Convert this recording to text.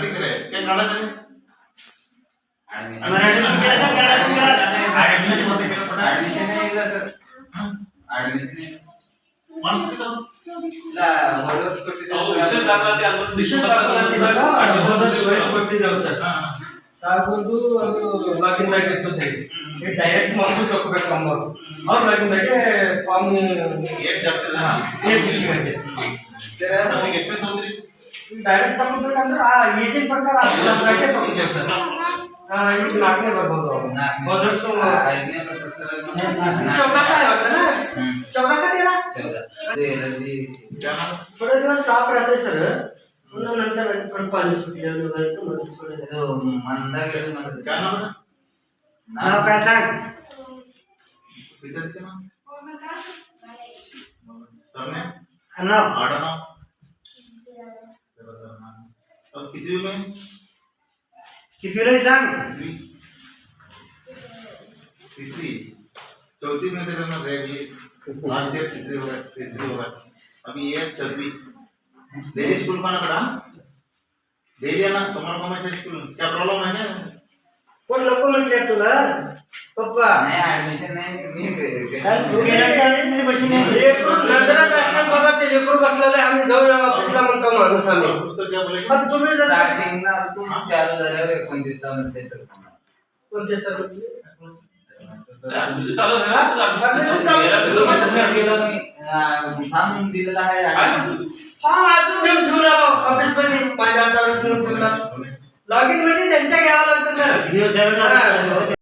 मराठी करे क्या काढा करे ಡೈರೆಕ್ಟ್ ಮಾಡ್ಕೊಂಡು ತಗೋಬೇಕು ಅವ್ರು ಲಗಿಂದಾಗೆ ಫಾರ್ಮ್ ಡೈರೆಕ್ಟ್ ತಗೋಬೇಕಂದ್ರೆ ಆ ಏಜಿನ ಪ್ರಕಾರ ತಗೋತೀವಿ ಸರ್. ಈಗ 4ನೇ ಬರ್ಬೋದು चौदा का तेरा थोड़े दिवस साफ रहते सर नंतर थोडं पाणी सुटलेलं वगैरे क्या नाम है नाव काय सांग पिताचं नाव सरनेम नाव आडनाव और किती में किती रे सांग तीसरी चौथी में तेरा ना रह गई लास्ट ईयर तीसरी होगा अभी ये 4वीं डेली स्कूल का ना पड़ा डेली है ना तुम्हारा कॉमर्स स्कूल क्या प्रॉब्लम है क्या कोण लोक म्हटले तुला पप्पा नाही ऍडमिशन नाही मी नजरात असताना बाबा ते लेकरू बसलेले आम्ही जाऊया ऑफिसला म्हणतो माणूस आम्ही पुस्तक क्या बोले पण तुम्ही जर स्टार्टिंगला तू चालू झाल्यावर 29 मध्ये सर कोणते सर ऍडमिशन चालू आहे ना फॉर्म दिलेला आहे हा अजून घेऊन ठेवला ऑफिस मध्ये माझ्या हातावर घेऊन ठेवला लॉगिन मध्ये त्यांच्या घ्यावं लागतं सर